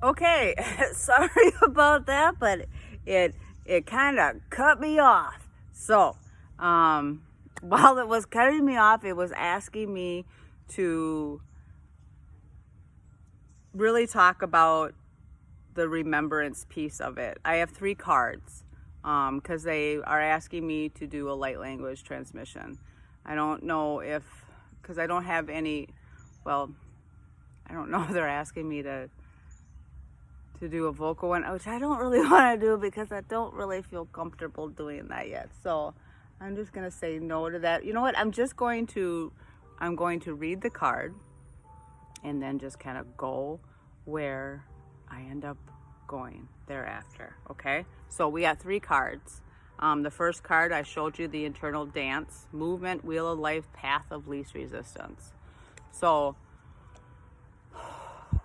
Okay, sorry about that, but it kind of cut me off. So, while it was cutting me off, it was asking me to really talk about the remembrance piece of it. I have 3 cards because they are asking me to do a light language transmission. I don't know if, because I don't have any, well, I don't know if they're asking me to do a vocal one, which I don't really want to do because I don't really feel comfortable doing that yet. So I'm just going to say no to that. You know what? I'm going to read the card and then just kind of go where I end up going thereafter. Okay. So we got 3 cards. The first card, I showed you the internal dance, movement, wheel of life, path of least resistance. So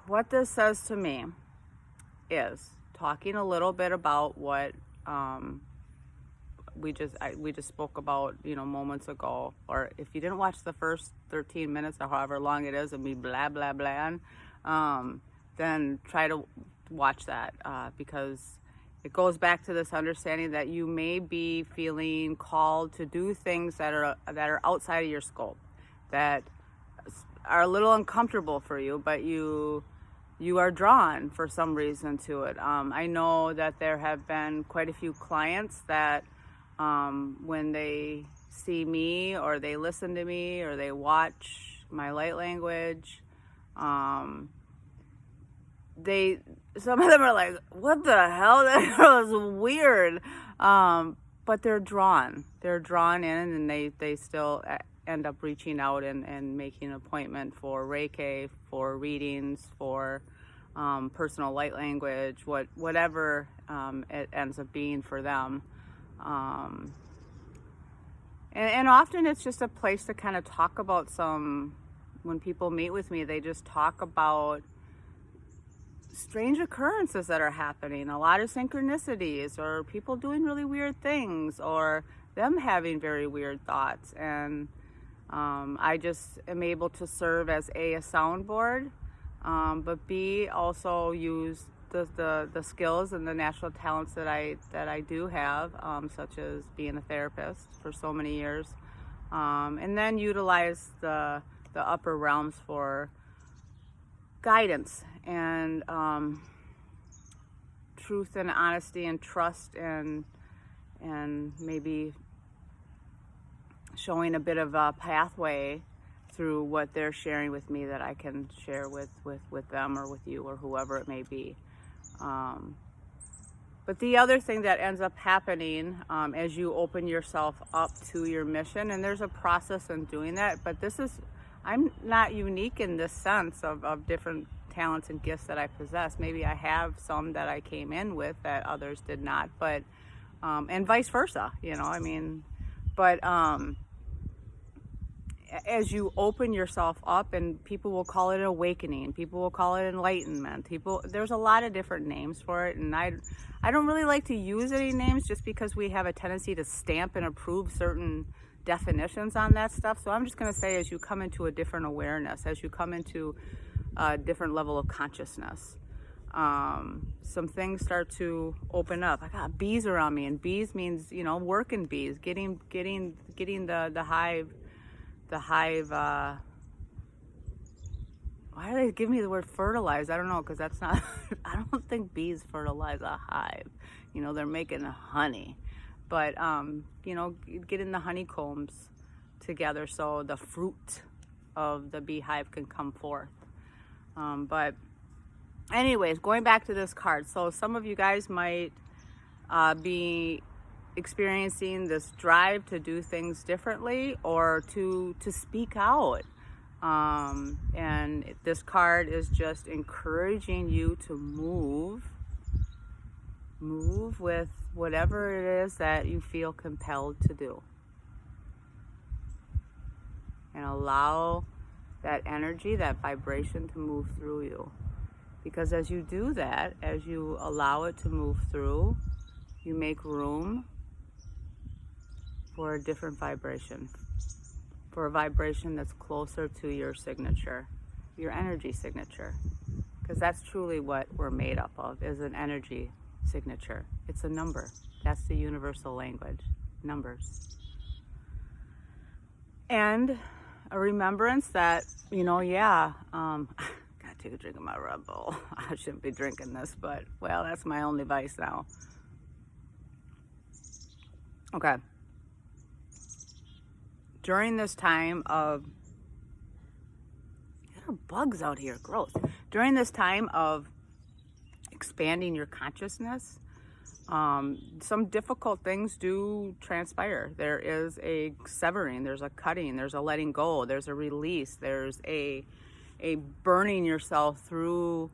what this says to me is talking a little bit about what we just spoke about, moments ago. Or if you didn't watch the first 13 minutes or however long it is of me blah blah blah, then try to watch that because it goes back to this understanding that you may be feeling called to do things that are outside of your scope, that are a little uncomfortable for you, but you are drawn for some reason to it. I know that there have been quite a few clients that when they see me or they listen to me or they watch my light language, some of them are like, what the hell? That was weird. But they're drawn in, and they still end up reaching out and making an appointment for Reiki, for readings, for personal light language, whatever it ends up being for them. And often it's just a place to kind of talk about when people meet with me, they just talk about strange occurrences that are happening, a lot of synchronicities, or people doing really weird things, or them having very weird thoughts. And I just am able to serve as a soundboard, but B, also use the skills and the natural talents that I do have, such as being a therapist for so many years, and then utilize the upper realms for guidance and truth and honesty and trust, and maybe showing a bit of a pathway through what they're sharing with me that I can share with them or with you or whoever it may be. But the other thing that ends up happening as you open yourself up to your mission, and there's a process in doing that, but I'm not unique in this sense of different talents and gifts that I possess. Maybe I have some that I came in with that others did not, but and vice versa, but as you open yourself up, and people will call it awakening, people will call it enlightenment, there's a lot of different names for it, and I don't really like to use any names just because we have a tendency to stamp and approve certain definitions on that stuff. So I'm just going to say, as you come into a different awareness, as you come into a different level of consciousness, some things start to open up. I got bees around me, and bees means, working bees, getting the hive. Why do they give me the word fertilize? I don't know, because that's not, I don't think bees fertilize a hive. They're making honey. But, getting the honeycombs together so the fruit of the beehive can come forth. But anyways, going back to this card. So some of you guys might be experiencing this drive to do things differently or to speak out. And this card is just encouraging you to move with whatever it is that you feel compelled to do. And allow that energy, that vibration to move through you. Because as you do that, as you allow it to move through, you make room for a different vibration, for a vibration that's closer to your signature, your energy signature. because that's truly what we're made up of, is an energy signature. It's a number. That's the universal language, numbers. And a remembrance that, gotta take a drink of my Red Bull. I shouldn't be drinking this, but, well, that's my only vice now. Okay. During this time of, there are bugs out here, gross. During this time of expanding your consciousness, some difficult things do transpire. There is a severing, there's a cutting, there's a letting go, there's a release, there's a burning yourself through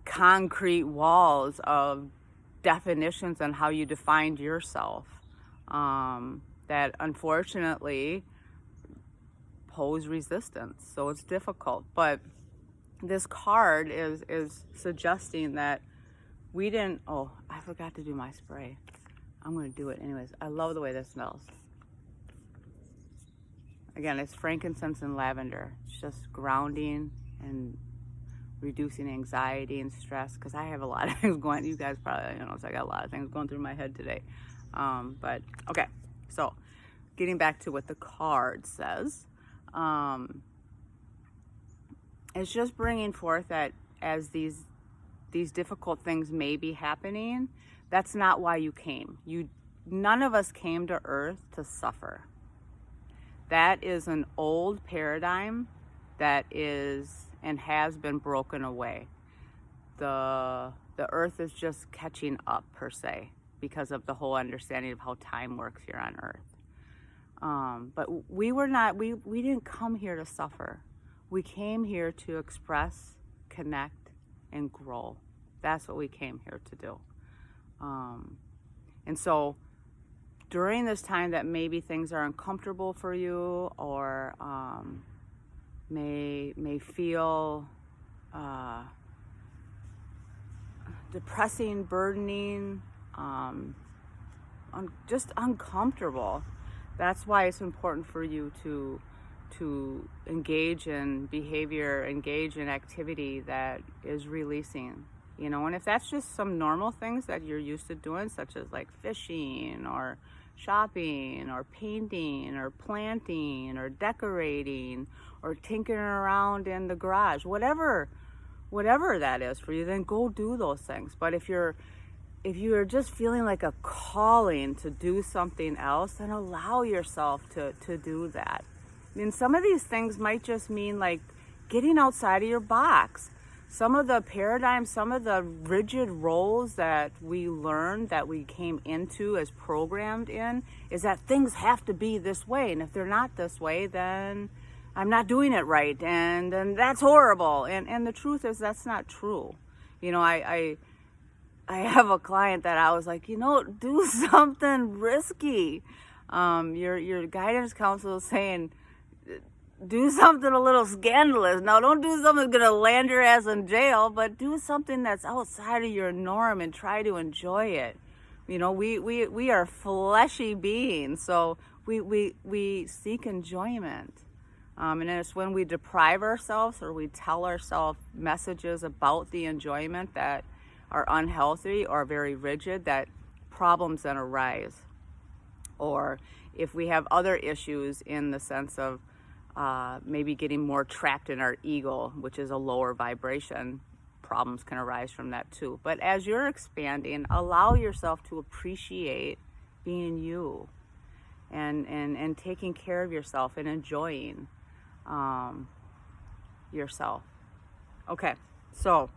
concrete walls of definitions on how you defined yourself, that unfortunately pose resistance. So it's difficult. But this card is suggesting that we didn't, oh, I forgot to do my spray. I'm going to do it anyways. I love the way this smells. Again, it's frankincense and lavender. It's just grounding and reducing anxiety and stress, because I have a lot of things going, you guys probably, so I got a lot of things going through my head today. But okay, so getting back to what the card says, it's just bringing forth that as these difficult things may be happening, that's not why you came. None of us came to Earth to suffer. That is an old paradigm that is and has been broken away. The Earth is just catching up, per se, because of the whole understanding of how time works here on Earth. But we didn't come here to suffer. We came here to express, connect, and grow. That's what we came here to do. And so during this time that maybe things are uncomfortable for you, or may feel depressing, burdening, just uncomfortable, that's why it's important for you to engage in behavior, engage in activity that is releasing, and if that's just some normal things that you're used to doing, such as like fishing or shopping or painting or planting or decorating or tinkering around in the garage, whatever that is for you, then go do those things. But if you're just feeling like a calling to do something else, then allow yourself to do that. I mean, some of these things might just mean like getting outside of your box. Some of the paradigms, some of the rigid roles that we learned, that we came into as programmed in, is that things have to be this way. And if they're not this way, then I'm not doing it right. And that's horrible. And the truth is that's not true. I have a client that I was like, do something risky. Your guidance counselor is saying, do something a little scandalous. Now, don't do something that's going to land your ass in jail, but do something that's outside of your norm and try to enjoy it. We are fleshy beings, so we seek enjoyment. And it's when we deprive ourselves or we tell ourselves messages about the enjoyment that are unhealthy or very rigid, that problems then arise. Or if we have other issues in the sense of maybe getting more trapped in our ego, which is a lower vibration, problems can arise from that too. But as you're expanding, allow yourself to appreciate being you and taking care of yourself and enjoying yourself. Okay, so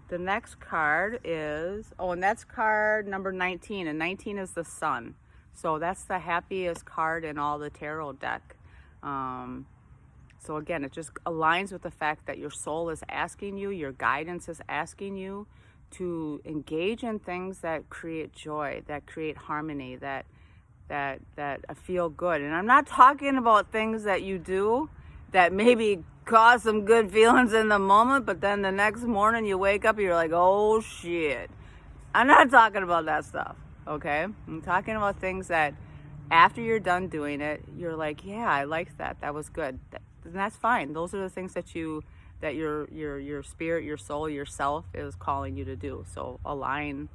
the next card is, and that's card number 19, and 19 is the sun. So that's the happiest card in all the tarot deck. So again, it just aligns with the fact that your soul is asking you, your guidance is asking you to engage in things that create joy, that create harmony, that feel good. And I'm not talking about things that you do that maybe cause some good feelings in the moment, but then the next morning you wake up and you're like, oh shit. I'm not talking about that stuff. Okay, I'm talking about things that after you're done doing it, you're like, yeah, I liked that. That was good. then that's fine. Those are the things that your spirit, your soul, yourself is calling you to do. So align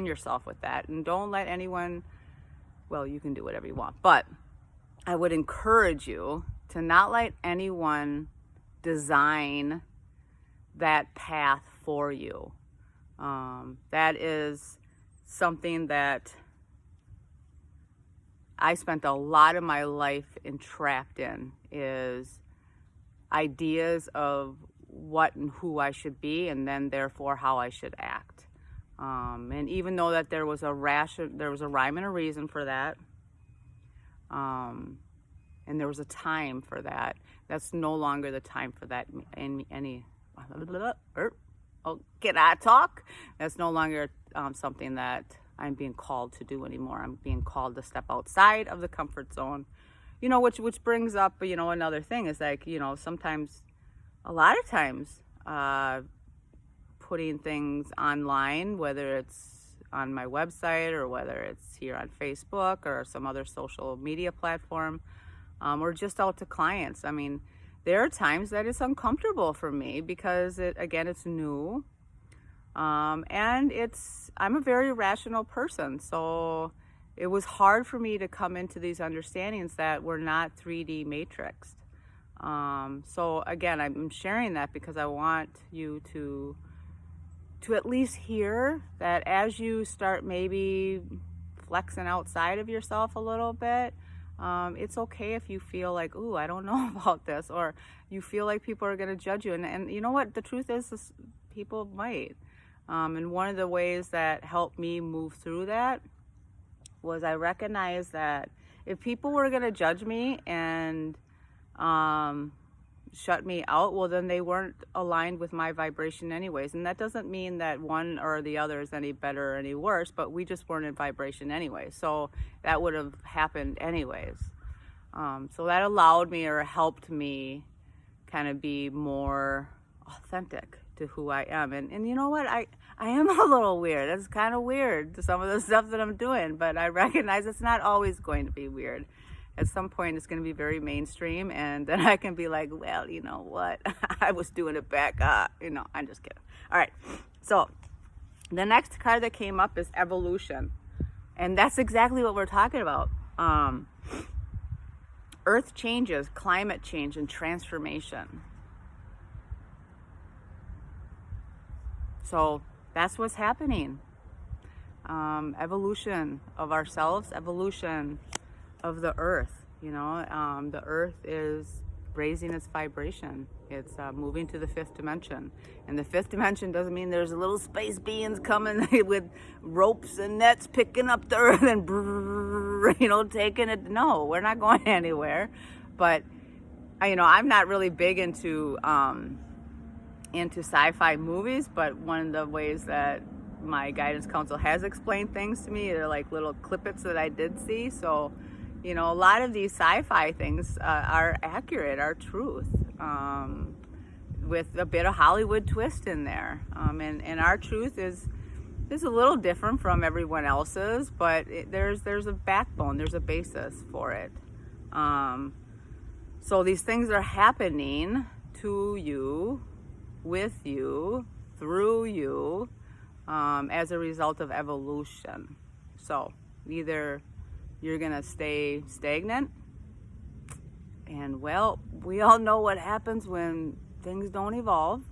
yourself with that, and don't let anyone, well, you can do whatever you want, but I would encourage you to not let anyone design that path for you. That is something that I spent a lot of my life entrapped in, is ideas of what and who I should be, and then therefore how I should act. And even though that there was a rhyme and a reason for that, and there was a time for that, that's no longer the time for that can I talk? That's no longer something that I'm being called to do anymore. I'm being called to step outside of the comfort zone, which brings up, another thing is like, sometimes, a lot of times, putting things online, whether it's on my website or whether it's here on Facebook or some other social media platform, or just out to clients. I mean, there are times that it's uncomfortable for me because it's new. And I'm a very rational person. So it was hard for me to come into these understandings that were not 3D matrixed. So again, I'm sharing that because I want you to at least hear that as you start maybe flexing outside of yourself a little bit, it's okay if you feel like, ooh, I don't know about this, or you feel like people are going to judge you. And you know what? The truth is people might. And one of the ways that helped me move through that was I recognized that if people were going to judge me and shut me out, well, then they weren't aligned with my vibration anyways. And that doesn't mean that one or the other is any better or any worse, but we just weren't in vibration anyway. So that would have happened anyways. So that allowed me, or helped me, kind of be more authentic to who I am. And you know what? I am a little weird. It's kind of weird, some of the stuff that I'm doing, but I recognize it's not always going to be weird. At some point, it's going to be very mainstream, and then I can be like, well, you know what? I was doing it back up. I'm just kidding. All right. So the next card that came up is evolution. And that's exactly what we're talking about. Earth changes, climate change, and transformation. So that's what's happening. Evolution of ourselves, evolution of the earth. The earth is raising its vibration. It's moving to the fifth dimension. And the fifth dimension doesn't mean there's little space beings coming with ropes and nets picking up the earth and taking it. No, we're not going anywhere. But I'm not really big into sci-fi movies, but one of the ways that my guidance council has explained things to me, they're like little clippets that I did see. So a lot of these sci-fi things are accurate, are truth, with a bit of Hollywood twist in there. And our truth is a little different from everyone else's, but there's a backbone, there's a basis for it. So these things are happening to you, with you, through you, as a result of evolution. So either you're going to stay stagnant, and well, we all know what happens when things don't evolve,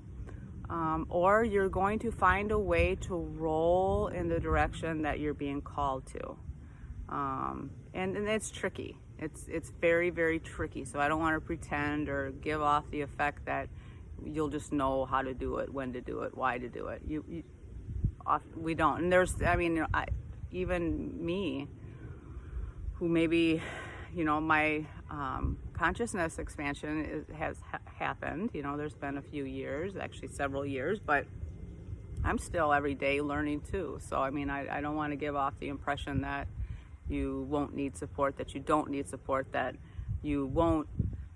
or you're going to find a way to roll in the direction that you're being called to. And it's tricky. It's very, very tricky. So I don't want to pretend or give off the effect that you'll just know how to do it, when to do it, why to do it. We don't. And even me, who maybe, my consciousness expansion has happened. There's been a few years, actually several years, but I'm still every day learning too. So, I don't want to give off the impression that you won't need support, that you don't need support, that you won't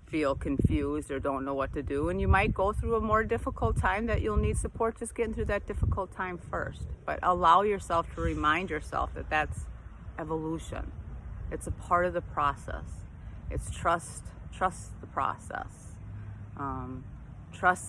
feel confused or don't know what to do. And you might go through a more difficult time that you'll need support just getting through that difficult time first. But allow yourself to remind yourself that that's evolution. It's a part of the process. It's trust Trust the process. Trust